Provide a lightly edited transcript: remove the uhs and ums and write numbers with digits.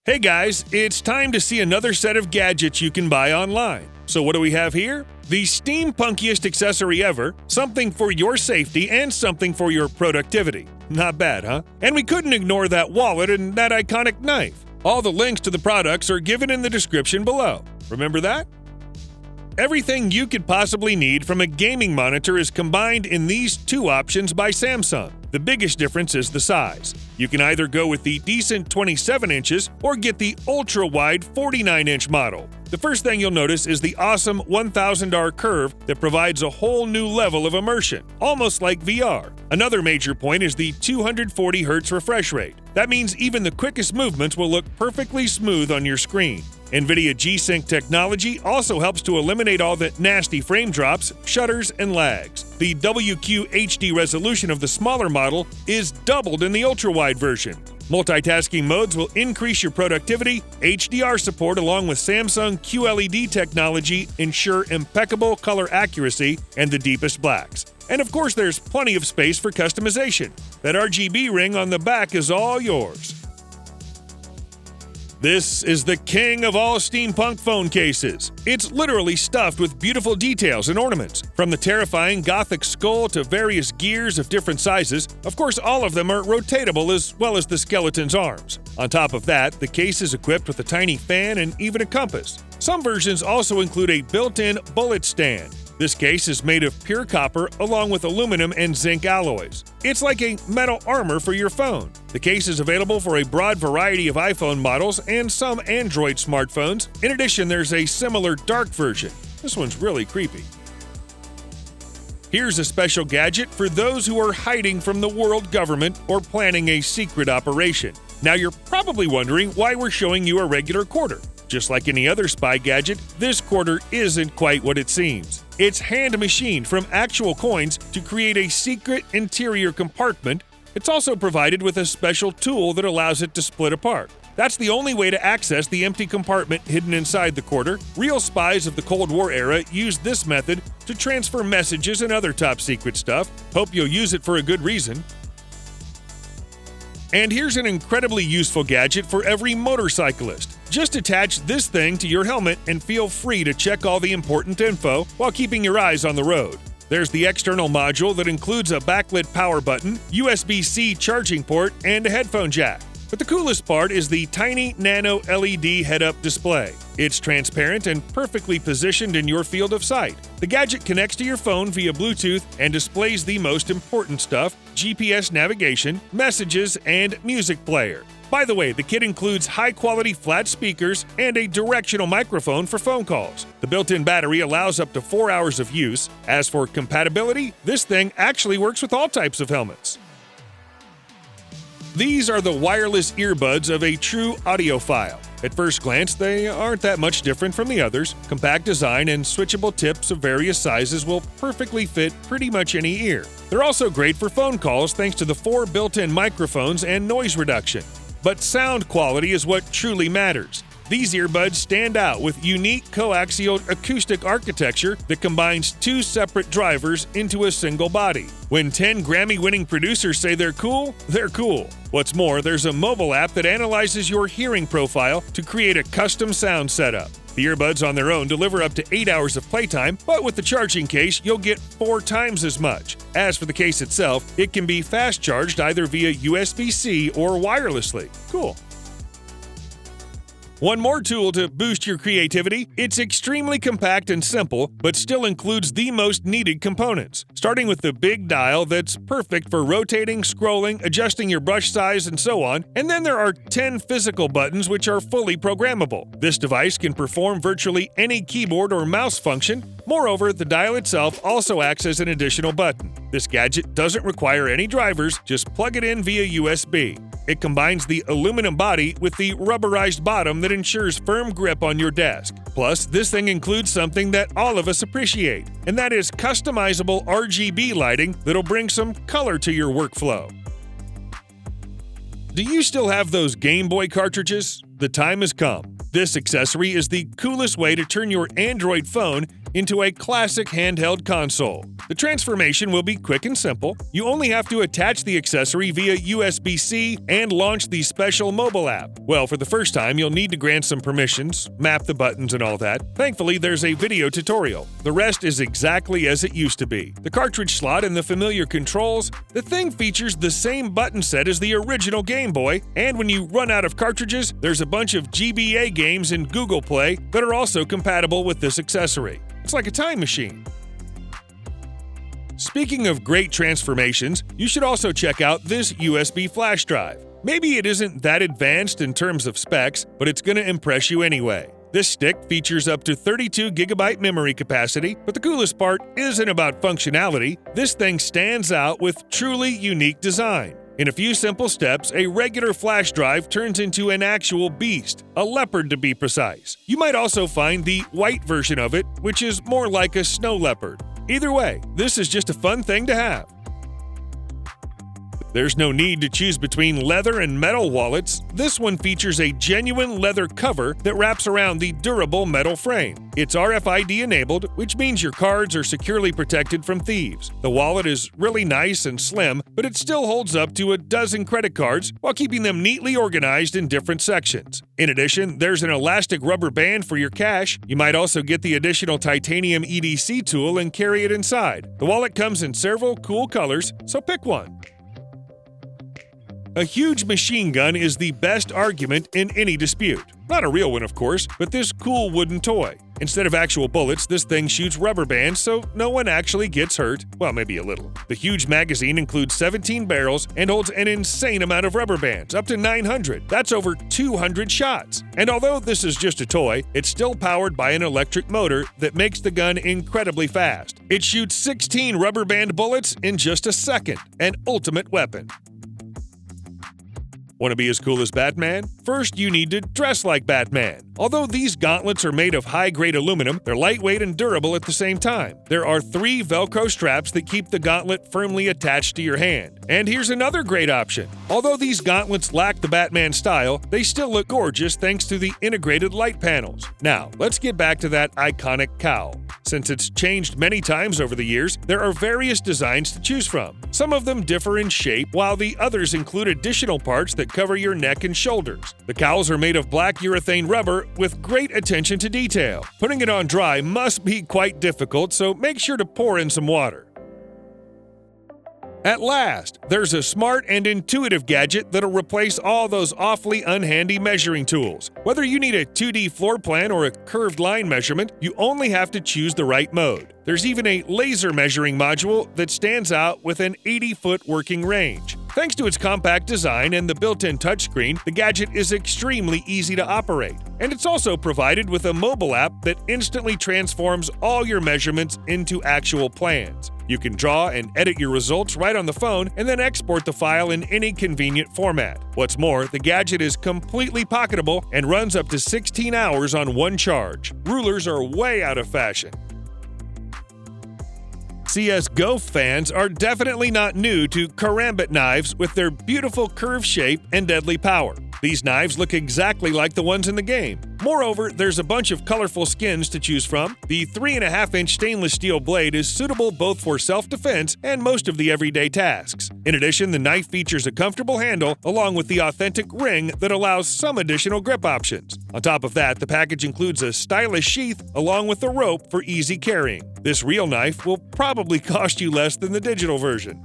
Hey guys, it's time to see another set of gadgets you can buy online. So what do we have here? The stempunkiest accessory ever, something for your safety and something for your productivity. Not bad, huh? And we couldn't ignore that wallet and that iconic knife. All the links to the products are given in the description below. Remember that? Everything you could possibly need from a gaming monitor is combined in these two options by Samsung. The biggest difference is the size. You can either go with the decent 27 inches or get the ultra-wide 49-inch model. The first thing you'll notice is the awesome 1000R curve that provides a whole new level of immersion, almost like VR. Another major point is the 240 Hz refresh rate. That means even the quickest movements will look perfectly smooth on your screen. NVIDIA G-Sync technology also helps to eliminate all the nasty frame drops, shudders, and lags. The WQ HD resolution of the smaller model is doubled in the ultra-wide version. Multitasking modes will increase your productivity. HDR support along with Samsung QLED technology ensure impeccable color accuracy and the deepest blacks. And of course, there's plenty of space for customization. That RGB ring on the back is all yours. This is the king of all steampunk phone cases. It's literally stuffed with beautiful details and ornaments, from the terrifying gothic skull to various gears of different sizes. Of course, all of them are rotatable as well as the skeleton's arms. On top of that, the case is equipped with a tiny fan and even a compass. Some versions also include a built-in bullet stand. This case is made of pure copper along with aluminum and zinc alloys. It's like a metal armor for your phone. The case is available for a broad variety of iPhone models and some Android smartphones. In addition, there's a similar dark version. This one's really creepy. Here's a special gadget for those who are hiding from the world government or planning a secret operation. Now you're probably wondering why we're showing you a regular quarter. Just like any other spy gadget, this quarter isn't quite what it seems. It's hand-machined from actual coins to create a secret interior compartment. It's also provided with a special tool that allows it to split apart. That's the only way to access the empty compartment hidden inside the quarter. Real spies of the Cold War era used this method to transfer messages and other top-secret stuff. Hope you'll use it for a good reason. And here's an incredibly useful gadget for every motorcyclist. Just attach this thing to your helmet and feel free to check all the important info while keeping your eyes on the road. There's the external module that includes a backlit power button, USB-C charging port, and a headphone jack. But the coolest part is the tiny nano LED head-up display. It's transparent and perfectly positioned in your field of sight. The gadget connects to your phone via Bluetooth and displays the most important stuff: GPS navigation, messages, and music player. By the way, the kit includes high-quality flat speakers and a directional microphone for phone calls. The built-in battery allows up to 4 hours of use. As for compatibility, this thing actually works with all types of helmets. These are the wireless earbuds of a true audiophile. At first glance, they aren't that much different from the others. Compact design and switchable tips of various sizes will perfectly fit pretty much any ear. They're also great for phone calls thanks to the 4 built-in microphones and noise reduction. But sound quality is what truly matters. These earbuds stand out with unique coaxial acoustic architecture that combines 2 separate drivers into a single body. When 10 Grammy-winning producers say they're cool, they're cool. What's more, there's a mobile app that analyzes your hearing profile to create a custom sound setup. The earbuds on their own deliver up to 8 hours of playtime, but with the charging case, you'll get 4 times as much. As for the case itself, it can be fast charged either via USB-C or wirelessly. Cool. One more tool to boost your creativity. It's extremely compact and simple, but still includes the most needed components. Starting with the big dial that's perfect for rotating, scrolling, adjusting your brush size, and so on. And then there are 10 physical buttons which are fully programmable. This device can perform virtually any keyboard or mouse function. Moreover, the dial itself also acts as an additional button. This gadget doesn't require any drivers, just plug it in via USB. It combines the aluminum body with the rubberized bottom that ensures firm grip on your desk. Plus, this thing includes something that all of us appreciate, and that is customizable RGB lighting that'll bring some color to your workflow. Do you still have those Game Boy cartridges? The time has come. This accessory is the coolest way to turn your Android phone into a classic handheld console. The transformation will be quick and simple. You only have to attach the accessory via USB-C and launch the special mobile app. Well, for the first time, you'll need to grant some permissions, map the buttons and all that. Thankfully, there's a video tutorial. The rest is exactly as it used to be. The cartridge slot and the familiar controls. The thing features the same button set as the original Game Boy, and when you run out of cartridges, there's a bunch of GBA games in Google Play that are also compatible with this accessory. It's like a time machine. Speaking of great transformations, you should also check out this USB flash drive. Maybe it isn't that advanced in terms of specs, but it's going to impress you anyway. This stick features up to 32 GB memory capacity, but the coolest part isn't about functionality. This thing stands out with truly unique design. In a few simple steps, a regular flash drive turns into an actual beast, a leopard to be precise. You might also find the white version of it, which is more like a snow leopard. Either way, this is just a fun thing to have. There's no need to choose between leather and metal wallets. This one features a genuine leather cover that wraps around the durable metal frame. It's RFID enabled, which means your cards are securely protected from thieves. The wallet is really nice and slim, but it still holds up to a dozen credit cards while keeping them neatly organized in different sections. In addition, there's an elastic rubber band for your cash. You might also get the additional titanium EDC tool and carry it inside. The wallet comes in several cool colors, so pick one. A huge machine gun is the best argument in any dispute. Not a real one, of course, but this cool wooden toy. Instead of actual bullets, this thing shoots rubber bands, so no one actually gets hurt. Well, maybe a little. The huge magazine includes 17 barrels and holds an insane amount of rubber bands, up to 900. That's over 200 shots. And although this is just a toy, it's still powered by an electric motor that makes the gun incredibly fast. It shoots 16 rubber band bullets in just a second. An ultimate weapon. Want to be as cool as Batman? First, you need to dress like Batman. Although these gauntlets are made of high-grade aluminum, they're lightweight and durable at the same time. There are 3 Velcro straps that keep the gauntlet firmly attached to your hand. And here's another great option. Although these gauntlets lack the Batman style, they still look gorgeous thanks to the integrated light panels. Now, let's get back to that iconic cowl. Since it's changed many times over the years, there are various designs to choose from. Some of them differ in shape, while the others include additional parts that cover your neck and shoulders. The cowls are made of black urethane rubber with great attention to detail. Putting it on dry must be quite difficult, so make sure to pour in some water. At last, there's a smart and intuitive gadget that'll replace all those awfully unhandy measuring tools. Whether you need a 2D floor plan or a curved line measurement, you only have to choose the right mode. There's even a laser measuring module that stands out with an 80-foot working range. Thanks to its compact design and the built-in touchscreen, the gadget is extremely easy to operate. And it's also provided with a mobile app that instantly transforms all your measurements into actual plans. You can draw and edit your results right on the phone and then export the file in any convenient format. What's more, the gadget is completely pocketable and runs up to 16 hours on one charge. Rulers are way out of fashion. CSGO fans are definitely not new to Karambit knives with their beautiful curved shape and deadly power. These knives look exactly like the ones in the game. Moreover, there's a bunch of colorful skins to choose from. The 3.5-inch stainless steel blade is suitable both for self-defense and most of the everyday tasks. In addition, the knife features a comfortable handle along with the authentic ring that allows some additional grip options. On top of that, the package includes a stylish sheath along with a rope for easy carrying. This real knife will probably cost you less than the digital version.